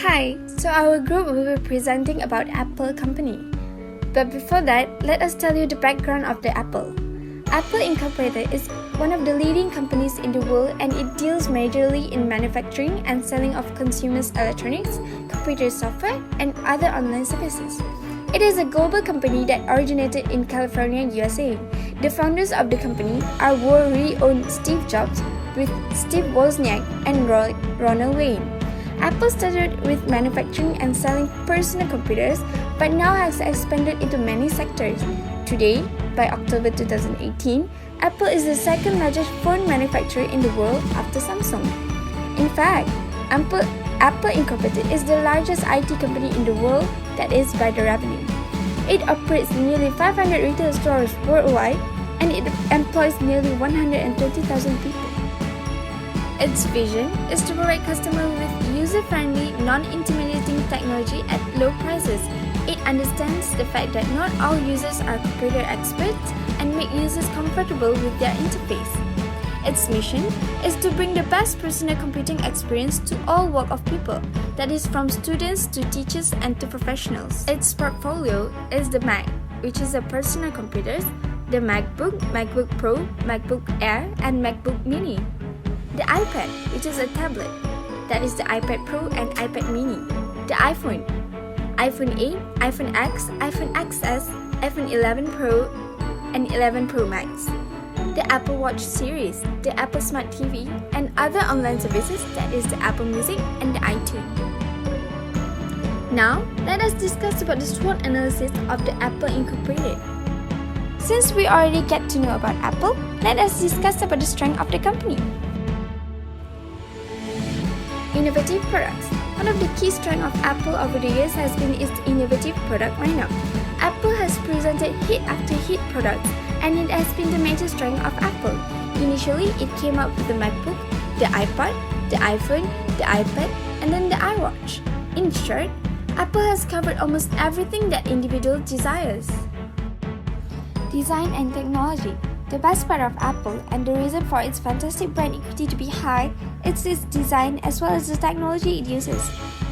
Hi, so our group will be presenting about Apple company. But before that, let us tell you the background of the Apple. Apple Incorporated is one of the leading companies in the world, and it deals majorly in manufacturing and selling of consumers' electronics, computer software, and other online services. It is a global company that originated in California, USA. The founders of the company are very own Steve Jobs with Steve Wozniak and Ronald Wayne. Apple started with manufacturing and selling personal computers, but now has expanded into many sectors. Today, by October 2018, Apple is the second largest phone manufacturer in the world after Samsung. In fact, Apple Incorporated is the largest IT company in the world, that is by the revenue. It operates nearly 500 retail stores worldwide, and it employs nearly 120,000 people. Its vision is to provide customers with user-friendly, non-intimidating technology at low prices. It understands the fact that not all users are computer experts and make users comfortable with their interface. Its mission is to bring the best personal computing experience to all walks of people, that is from students to teachers and to professionals. Its portfolio is the Mac, which is a personal computers, the MacBook, MacBook Pro, MacBook Air, and MacBook Mini. The iPad, which is a tablet, that is the iPad Pro and iPad Mini. The iPhone, iPhone 8, iPhone X, iPhone XS, iPhone 11 Pro, and 11 Pro Max. The Apple Watch series, the Apple Smart TV, and other online services, that is the Apple Music and the iTunes. Now, let us discuss about the SWOT analysis of the Apple Incorporated. Since we already get to know about Apple, let us discuss about the strength of the company. Innovative products. One of the key strengths of Apple over the years has been its innovative product lineup. Apple has presented hit after hit products, and it has been the major strength of Apple. Initially, it came up with the MacBook, the iPod, the iPhone, the iPad, and then the iWatch. In short, Apple has covered almost everything that individual desires. Design and technology. The best part of Apple, and the reason for its fantastic brand equity to be high, is its design as well as the technology it uses.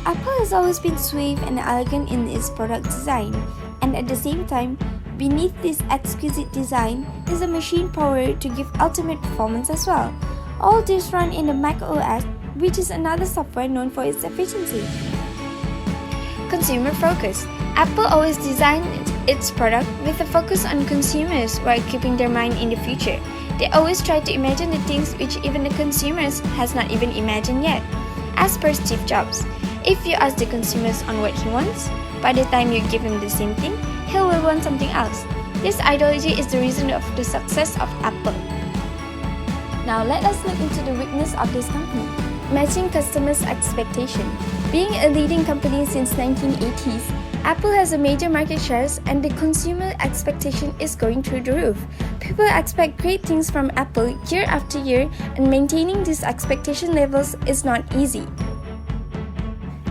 Apple has always been suave and elegant in its product design, and at the same time, beneath this exquisite design is a machine power to give ultimate performance as well. All this run in the Mac OS, which is another software known for its efficiency. Consumer focus. Apple always designed its product with a focus on consumers while keeping their mind in the future. They always try to imagine the things which even the consumers has not even imagined yet. As per Steve Jobs, if you ask the consumers on what he wants, by the time you give him the same thing, he will want something else. This ideology is the reason of the success of Apple. Now let us look into the weakness of this company. Matching customers' expectation. Being a leading company since 1980s, Apple has a major market shares, and the consumer expectation is going through the roof. People expect great things from Apple year after year, and maintaining these expectation levels is not easy.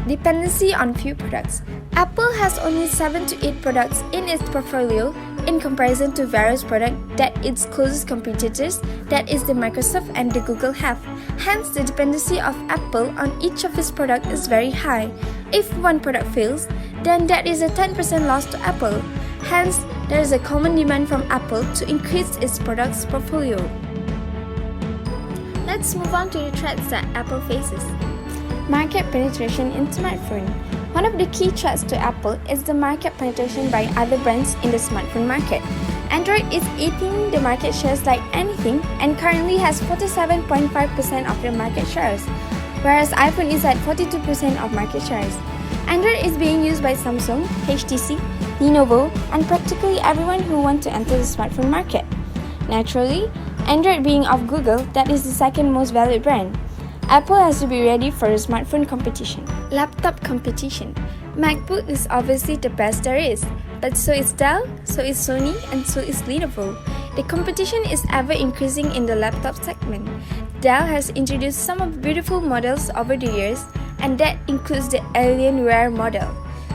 Dependency on few products. Apple has only 7 to 8 products in its portfolio in comparison to various products that its closest competitors, that is the Microsoft and the Google, have. Hence, the dependency of Apple on each of its products is very high. If one product fails, then that is a 10% loss to Apple. Hence, there is a common demand from Apple to increase its products portfolio. Let's move on to the threats that Apple faces. Market penetration in smartphone. One of the key threats to Apple is the market penetration by other brands in the smartphone market. Android is eating the market shares like anything and currently has 47.5% of the market shares, whereas iPhone is at 42% of market shares. Android is being used by Samsung, HTC, Lenovo, and practically everyone who wants to enter the smartphone market. Naturally, Android being of Google, that is the second most valued brand. Apple has to be ready for the smartphone competition. Laptop competition. MacBook is obviously the best there is, but so is Dell, so is Sony, and so is Lenovo. The competition is ever increasing in the laptop segment. Dell has introduced some of the beautiful models over the years, and that includes the Alienware model.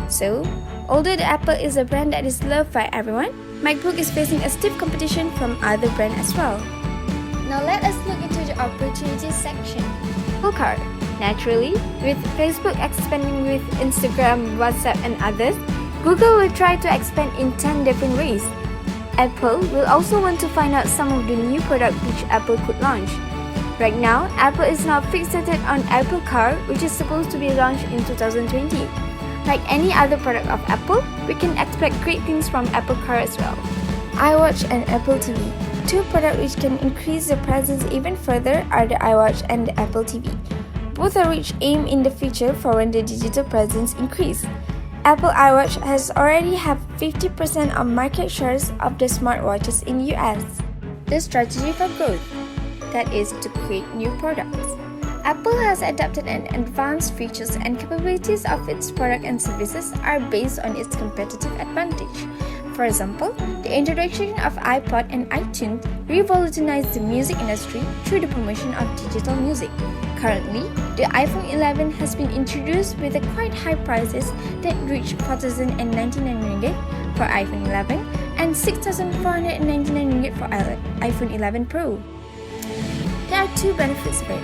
So, although the Apple is a brand that is loved by everyone, MacBook is facing a stiff competition from other brands as well. Now let us look into the opportunities section. Apple Card. Naturally, with Facebook expanding with Instagram, WhatsApp and others, Google will try to expand in 10 different ways. Apple will also want to find out some of the new products which Apple could launch. Right now, Apple is now fixated on Apple Car, which is supposed to be launched in 2020. Like any other product of Apple, we can expect great things from Apple Car as well. iWatch and Apple TV. Two products which can increase the presence even further are the iWatch and the Apple TV. Both are which aim in the future for when the digital presence increase. Apple iWatch has already have 50% of market shares of the smartwatches in US. The strategy for growth, that is to create new products. Apple has adapted and advanced features and capabilities of its product and services are based on its competitive advantage. For example, the introduction of iPod and iTunes revolutionized the music industry through the promotion of digital music. Currently, the iPhone 11 has been introduced with a quite high prices that reach 4,099 ringgit for iPhone 11 and 6,499 ringgit for iPhone 11 Pro. There are two benefits for it.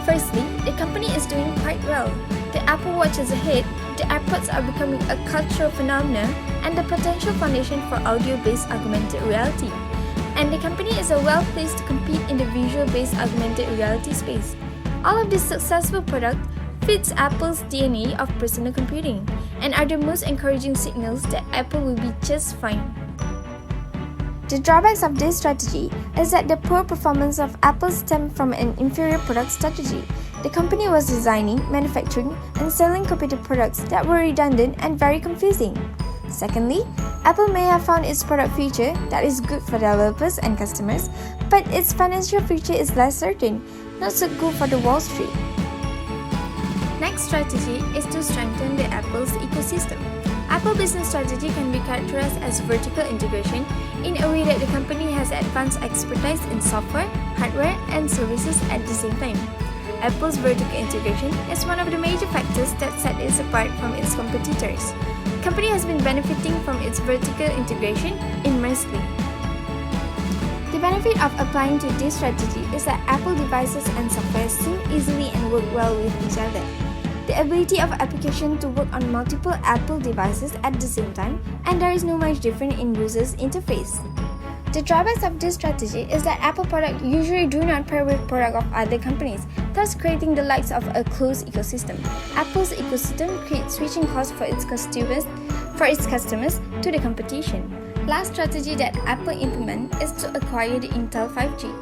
Firstly, the company is doing quite well. The Apple Watch is ahead, the AirPods are becoming a cultural phenomenon, and the potential foundation for audio-based augmented reality. And the company is well-placed to compete in the visual-based augmented reality space. All of these successful products fits Apple's DNA of personal computing and are the most encouraging signals that Apple will be just fine. The drawbacks of this strategy is that the poor performance of Apple stemmed from an inferior product strategy. The company was designing, manufacturing, and selling computer products that were redundant and very confusing. Secondly, Apple may have found its product feature that is good for developers and customers, but its financial future is less certain, not so good for the Wall Street. Next strategy is to strengthen the Apple's ecosystem. Apple business strategy can be characterized as vertical integration in a way that the company has advanced expertise in software, hardware, and services at the same time. Apple's vertical integration is one of the major factors that set it apart from its competitors. The company has been benefiting from its vertical integration immensely. The benefit of applying to this strategy is that Apple devices and software sync easily and work well with each other. The ability of application to work on multiple Apple devices at the same time, and there is no much difference in user's interface. The drawbacks of this strategy is that Apple products usually do not pair with products of other companies, thus creating the likes of a closed ecosystem. Apple's ecosystem creates switching costs for its customers to the competition. Last strategy that Apple implements is to acquire the Intel 5G.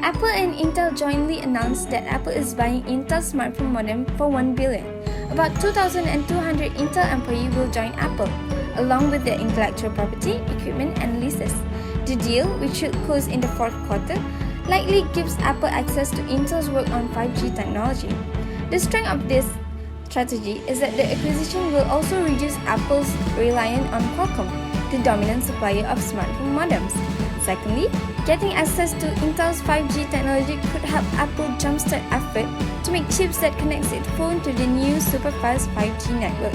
Apple and Intel jointly announced that Apple is buying Intel smartphone modem for $1 billion. About 2,200 Intel employees will join Apple, along with their intellectual property, equipment, and leases. The deal, which should close in the fourth quarter, likely gives Apple access to Intel's work on 5G technology. The strength of this strategy is that the acquisition will also reduce Apple's reliance on Qualcomm, the dominant supplier of smartphone modems. Secondly, getting access to Intel's 5G technology could help Apple jumpstart effort to make chips that connects its phone to the new super-fast 5G network.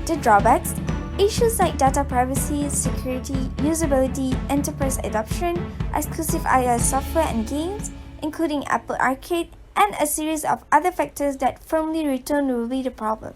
The drawbacks: issues like data privacy, security, usability, enterprise adoption, exclusive iOS software and games, including Apple Arcade, and a series of other factors that firmly return will be the problem.